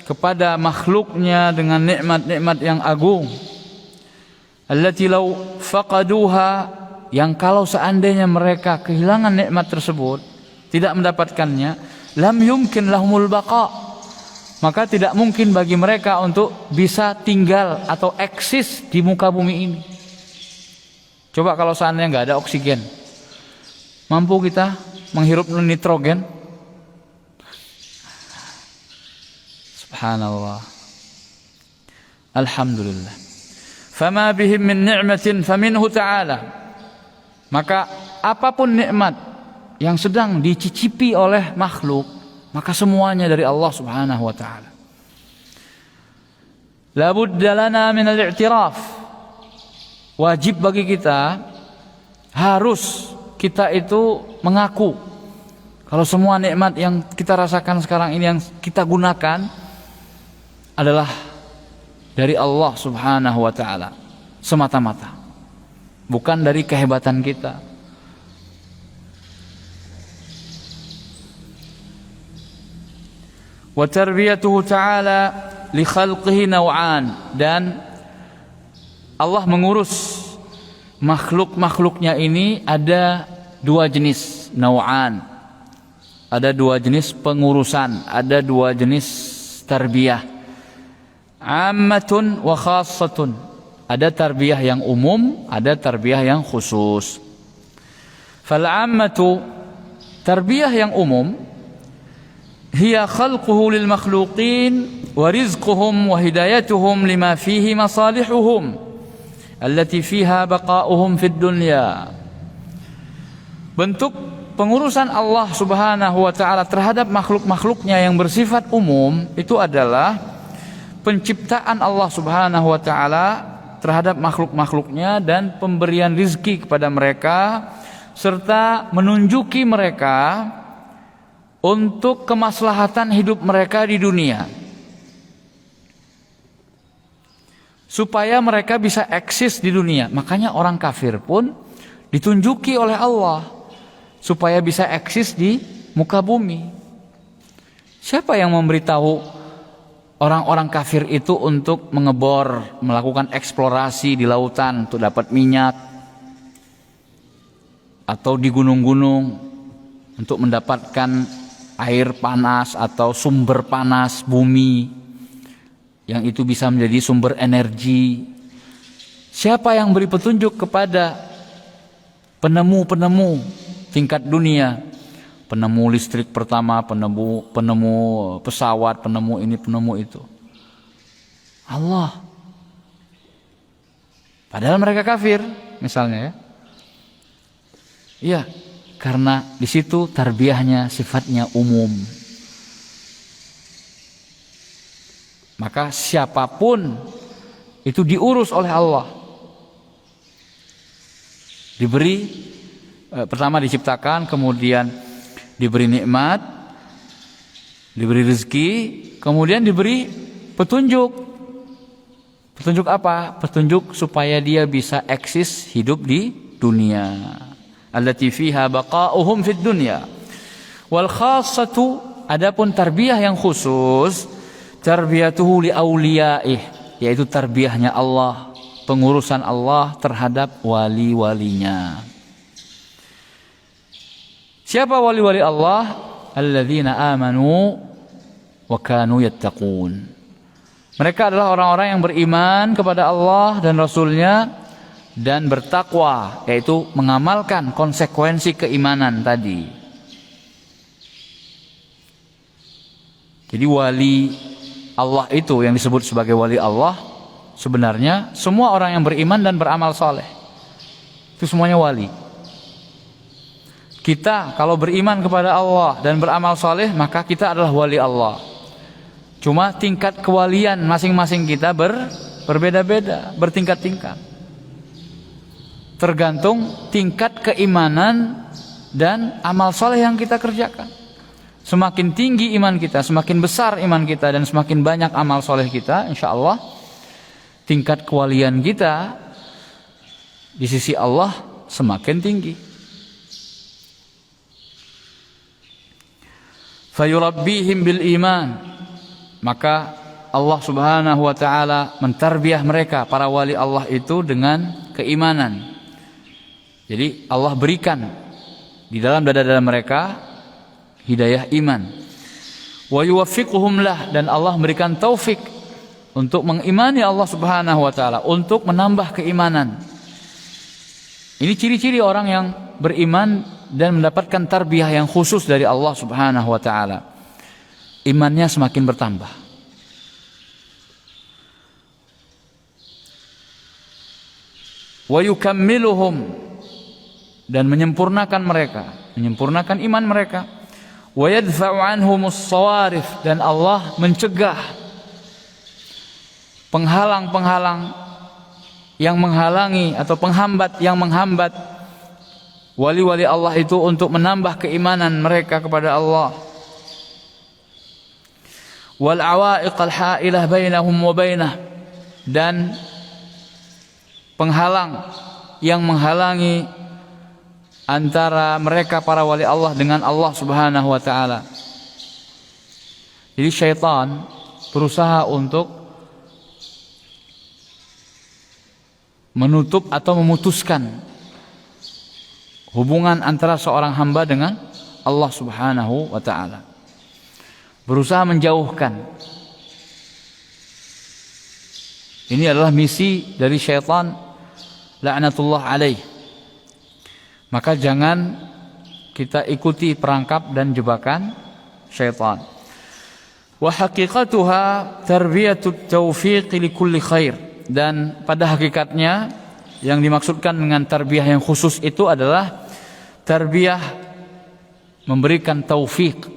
kepada makhluknya dengan nikmat-nikmat yang agung, allati law faqaduha, yang kalau seandainya mereka kehilangan nikmat tersebut, tidak mendapatkannya, lam yumkin lahumul baqa, maka tidak mungkin bagi mereka untuk bisa tinggal atau eksis di muka bumi ini. Coba kalau seandainya nggak ada oksigen, mampu kita menghirup nitrogen? Subhanallah. Alhamdulillah. Fama bihim min ni'matin faminhu ta'ala. Maka apapun nikmat yang sedang dicicipi oleh makhluk, maka semuanya dari Allah Subhanahu wa taala. La budda lana min al-i'tiraf. Wajib bagi kita, harus kita itu mengaku kalau semua nikmat yang kita rasakan sekarang ini, yang kita gunakan, adalah dari Allah Subhanahu wa taala semata-mata, bukan dari kehebatan kita. Wa tarbiyatuhu ta'ala li khalqihi naw'an, dan Allah mengurus makhluk-makhluknya ini ada dua jenis naw'an, ada dua jenis pengurusan, ada dua jenis tarbiyah, ammatun wa khassatun. Ada tarbiyah yang umum, ada tarbiyah yang khusus. Fal ammatu, tarbiyah yang umum, hiya khalquhu lil makhluqin wa rizquhum wa hidayatuhum lima fihi masalihuhum allati fiha baqa'uhum fid dunya. Bentuk pengurusan Allah Subhanahu wa taala terhadap makhluk-makhluknya yang bersifat umum itu adalah penciptaan Allah Subhanahu wa taala terhadap makhluk-makhluknya dan pemberian rizki kepada mereka, serta menunjuki mereka untuk kemaslahatan hidup mereka di dunia, supaya mereka bisa eksis di dunia. Makanya orang kafir pun ditunjuki oleh Allah supaya bisa eksis di muka bumi. Siapa yang memberitahu orang-orang kafir itu untuk mengebor, melakukan eksplorasi di lautan untuk dapat minyak, atau di gunung-gunung untuk mendapatkan air panas atau sumber panas bumi yang itu bisa menjadi sumber energi? Siapa yang beri petunjuk kepada penemu-penemu tingkat dunia, penemu listrik pertama, penemu pesawat, penemu ini, penemu itu? Allah. Padahal mereka kafir misalnya, ya. Iya, karena di situ tarbiyahnya sifatnya umum. Maka siapapun itu diurus oleh Allah. Diberi pertama diciptakan, kemudian diberi nikmat, diberi rezeki, kemudian diberi petunjuk. Petunjuk apa? Petunjuk supaya dia bisa eksis hidup di dunia. Allati fiha baqa'uhum fid dunya. Wal khassatu, adapun tarbiyah yang khusus, tarbiyatuhu li auliyaih, yaitu tarbiyahnya Allah, pengurusan Allah terhadap wali-walinya. Siapa wali-wali Allah? Alladzina amanu wa kanu yattaqun. Mereka adalah orang-orang yang beriman kepada Allah dan Rasulnya dan bertakwa, yaitu mengamalkan konsekuensi keimanan tadi. Jadi wali Allah itu yang disebut sebagai wali Allah, sebenarnya semua orang yang beriman dan beramal soleh, itu semuanya wali. Kita kalau beriman kepada Allah dan beramal soleh, maka kita adalah wali Allah. Cuma tingkat kewalian masing-masing kita berbeda-beda, bertingkat-tingkat. Tergantung tingkat keimanan dan amal soleh yang kita kerjakan. Semakin tinggi iman kita, semakin besar iman kita, dan semakin banyak amal soleh kita, insya Allah tingkat kewalian kita di sisi Allah semakin tinggi. Fayurabbihim bil iman, maka Allah subhanahu wa ta'ala mentarbiyah mereka, para wali Allah itu, dengan keimanan. Jadi Allah berikan di dalam dada-dada mereka hidayah iman. Wa yuwaffiquhum lah, dan Allah memberikan taufik untuk mengimani Allah subhanahu wa ta'ala, untuk menambah keimanan. Ini ciri-ciri orang yang beriman dan mendapatkan tarbiyah yang khusus dari Allah subhanahu wa ta'ala. Imannya semakin bertambah. Wa yukammiluhum, dan menyempurnakan mereka, menyempurnakan iman mereka. Wa yadfa'u anhumus sawarif, dan Allah mencegah penghalang-penghalang yang menghalangi atau penghambat yang menghambat wali-wali Allah itu untuk menambah keimanan mereka kepada Allah. Wal awaiqal ha'ilah bainahum wa bainah, dan penghalang yang menghalangi antara mereka para wali Allah dengan Allah subhanahu wa ta'ala. Jadi syaitan berusaha untuk menutup atau memutuskan hubungan antara seorang hamba dengan Allah subhanahu wa ta'ala. Berusaha menjauhkan. Ini adalah misi dari syaitan, la'natullah alaih. Maka jangan kita ikuti perangkap dan jebakan syaitan. Wa haqiqatuha tarbiyatut taufiq li kulli khair, dan pada hakikatnya yang dimaksudkan dengan tarbiyah yang khusus itu adalah tarbiyah memberikan taufik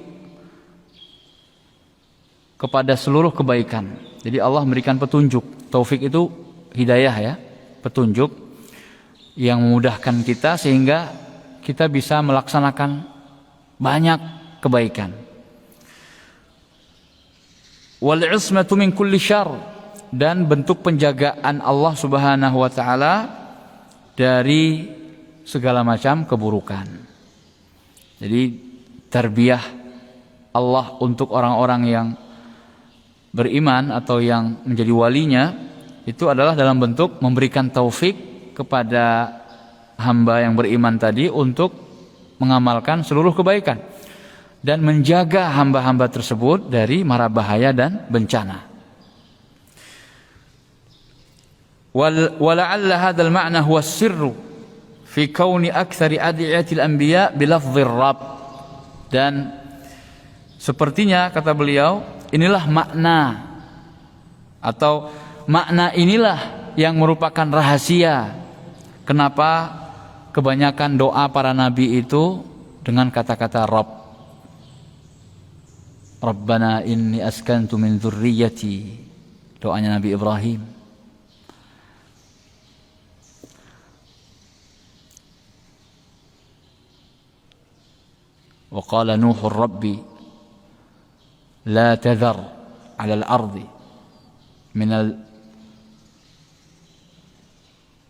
kepada seluruh kebaikan. Jadi Allah memberikan petunjuk. Taufik itu hidayah, ya, petunjuk yang memudahkan kita sehingga kita bisa melaksanakan banyak kebaikan. Wal ismatu min kulli syarr, dan bentuk penjagaan Allah Subhanahu wa taala dari segala macam keburukan. Jadi tarbiyah Allah untuk orang-orang yang beriman atau yang menjadi walinya itu adalah dalam bentuk memberikan taufik kepada hamba yang beriman tadi untuk mengamalkan seluruh kebaikan dan menjaga hamba-hamba tersebut dari mara bahaya dan bencana. Wala'alla hadzal ma'na huwa sirru fi kauni aktsari adiyatil anbiya bilafdhir rabb, dan sepertinya kata beliau inilah makna atau makna inilah yang merupakan rahasia kenapa kebanyakan doa para nabi itu dengan kata-kata Rabb. Rabbana inni askantu min dzurriyyati, doanya Nabi Ibrahim. Wa qala Nuhur Rabbi la tadhar 'ala al-ardi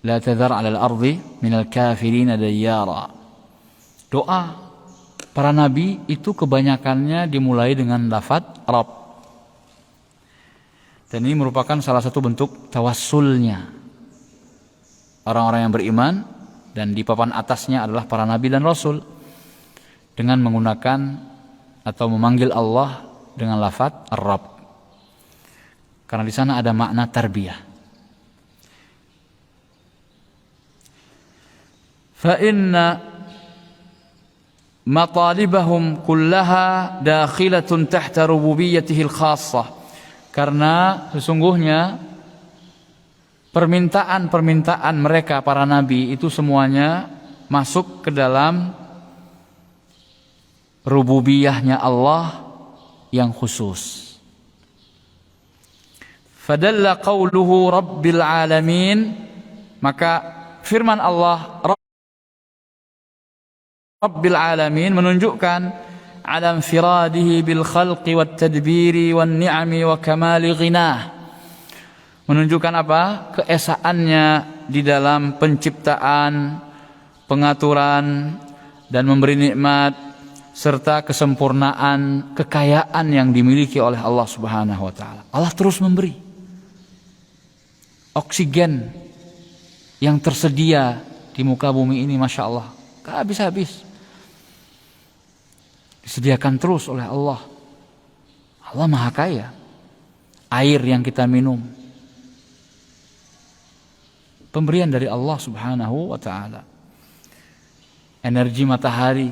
la tadhar 'ala al-ardi minal kafirin dayyara. Doa para nabi itu kebanyakannya dimulai dengan lafaz Rabb. Dan ini merupakan salah satu bentuk tawassulnya orang-orang yang beriman, dan di papan atasnya adalah para nabi dan rasul, dengan menggunakan atau memanggil Allah dengan lafaz Ar-Rabb. Karena di sana ada makna tarbiyah. Fa inna matalibahum kullaha dakhilatun tahta rububiyyatihi al-khassah. Karena sesungguhnya permintaan-permintaan mereka para nabi itu semuanya masuk ke dalam rububiyahnya Allah yang khusus. Fadalla qawluhu rabbil alamin, maka firman Allah Rabbil Alamin menunjukkan ala infiradihi bil khalqi wat tadbiri wan ni'ami wa kamali ghinah. Menunjukkan apa? Keesaannya di dalam penciptaan, pengaturan dan memberi nikmat, serta kesempurnaan kekayaan yang dimiliki oleh Allah Subhanahu wa taala. Allah terus memberi oksigen yang tersedia di muka bumi ini, Masya Allah, gak habis-habis. Disediakan terus oleh Allah. Allah Maha Kaya. Air yang kita minum, pemberian dari Allah Subhanahu wa taala. Energi matahari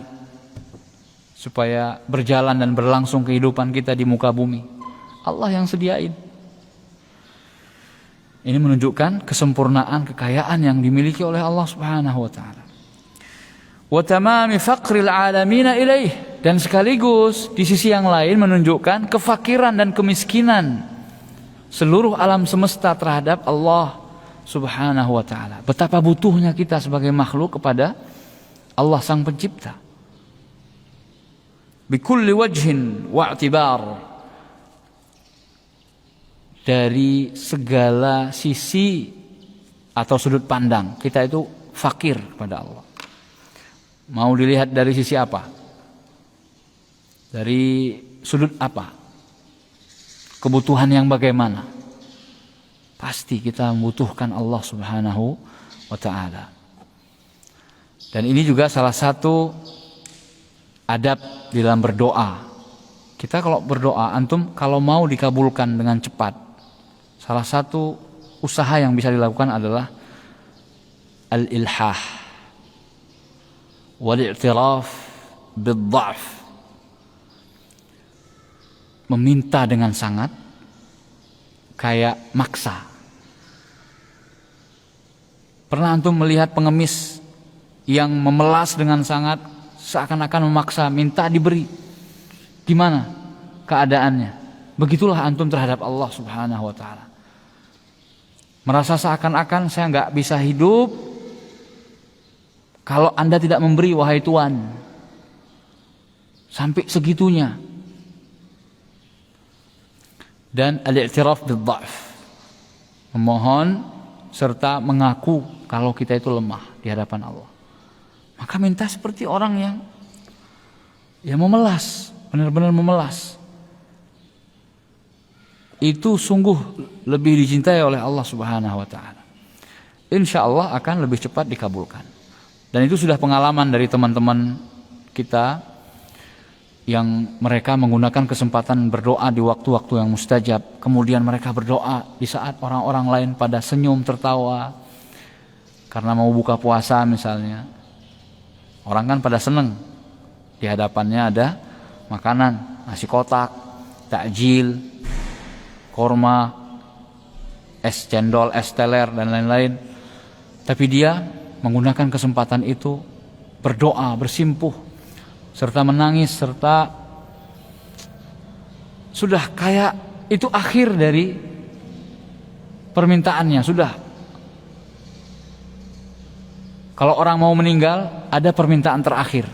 supaya berjalan dan berlangsung kehidupan kita di muka bumi, Allah yang sediain. Ini menunjukkan kesempurnaan kekayaan yang dimiliki oleh Allah Subhanahu wa taala. Wa tamami faqril alamin ilaih, dan sekaligus di sisi yang lain menunjukkan kefakiran dan kemiskinan seluruh alam semesta terhadap Allah Subhanahu wa taala. Betapa butuhnya kita sebagai makhluk kepada Allah Sang Pencipta. Bikulli wajhin wa i'tibar, dari segala sisi atau sudut pandang kita itu fakir kepada Allah. Mau dilihat dari sisi apa? Dari sudut apa? Kebutuhan yang bagaimana? Pasti kita membutuhkan Allah Subhanahu wa taala. Dan ini juga salah satu adab di dalam berdoa. Kita kalau berdoa, antum kalau mau dikabulkan dengan cepat, salah satu usaha yang bisa dilakukan adalah al-ilhah wal-i'tiraf bid-dha'f. Meminta dengan sangat, kayak maksa. Pernah antum melihat pengemis yang memelas dengan sangat, seakan-akan memaksa, minta diberi? Gimana keadaannya? Begitulah antum terhadap Allah Subhanahu wa taala. Merasa seakan-akan saya nggak bisa hidup kalau Anda tidak memberi, wahai Tuhan. Sampai segitunya. Dan al-i'tiraf bid-dha'f, memohon serta mengaku kalau kita itu lemah di hadapan Allah. Maka minta seperti orang yang memelas, benar-benar memelas. Itu sungguh lebih dicintai oleh Allah Subhanahu wa taala. Insya Allah akan lebih cepat dikabulkan. Dan itu sudah pengalaman dari teman-teman kita yang mereka menggunakan kesempatan berdoa di waktu-waktu yang mustajab. Kemudian mereka berdoa di saat orang-orang lain pada senyum tertawa karena mau buka puasa misalnya. Orang kan pada seneng, di hadapannya ada makanan, nasi kotak, takjil, korma, es cendol, es teler dan lain-lain. Tapi dia menggunakan kesempatan itu berdoa, bersimpuh, serta menangis, serta sudah kayak itu akhir dari permintaannya. Sudah, kalau orang mau meninggal ada permintaan terakhir.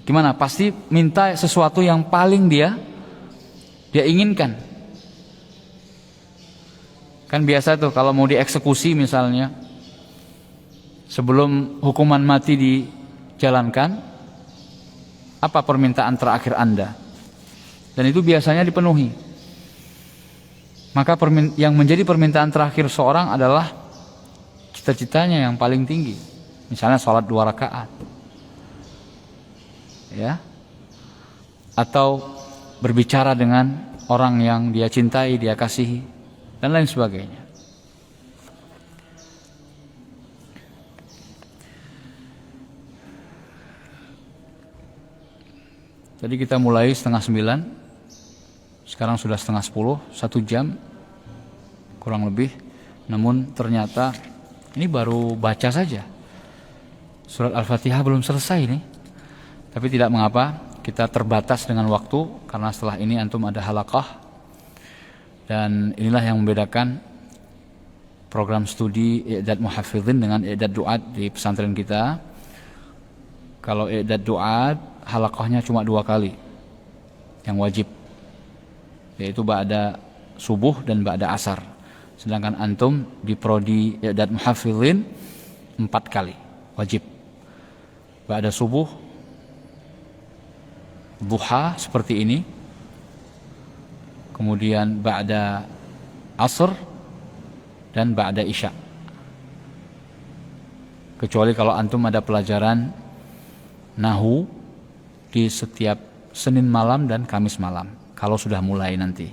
Gimana? Pasti minta sesuatu yang paling dia inginkan. Kan biasa tuh kalau mau dieksekusi misalnya, sebelum hukuman mati dijalankan, apa permintaan terakhir Anda? Dan itu biasanya dipenuhi. Maka yang menjadi permintaan terakhir seorang adalah cita-citanya yang paling tinggi. Misalnya sholat 2 rakaat. Ya. Atau berbicara dengan orang yang dia cintai, dia kasihi, dan lain sebagainya. Tadi kita mulai 8:30, sekarang sudah 8:30, 1 jam kurang lebih. Namun ternyata ini baru baca saja. Surat Al-Fatihah belum selesai nih. Tapi tidak mengapa, kita terbatas dengan waktu karena setelah ini antum ada halaqah. Dan inilah yang membedakan program studi i'dad muhafizin dengan i'dad du'at di pesantren kita. Kalau i'dad du'at, halaqahnya cuma 2 kali yang wajib, yaitu ba'da subuh dan ba'da asar. Sedangkan antum di prodi i'dad muhafizin 4 kali wajib. Ba'da subuh, duha seperti ini, kemudian ba'da asr dan ba'da isya. Kecuali kalau antum ada pelajaran nahu di setiap Senin malam dan Kamis malam, kalau sudah mulai nanti,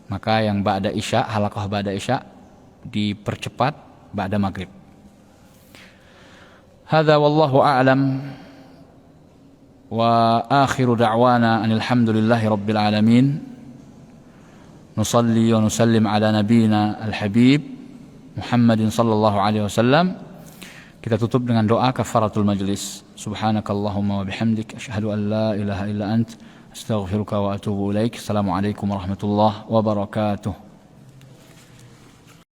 maka yang ba'da isya, halaqah ba'da isya dipercepat ba'da maghrib. Hadza wallahu a'lam. Wa akhiru da'wana anil hamdulillahi rabbil alamin. Nusalli wa nusallim ala nabiyyina al-habib Muhammadin sallallahu alaihi wasallam. Kita tutup dengan doa kafaratul majlis. Subhanakallahumma wa bihamdik asyhadu an la ilaha illa ant astaghfiruka wa atubu ilaik. Assalamualaikum warahmatullahi wabarakatuh.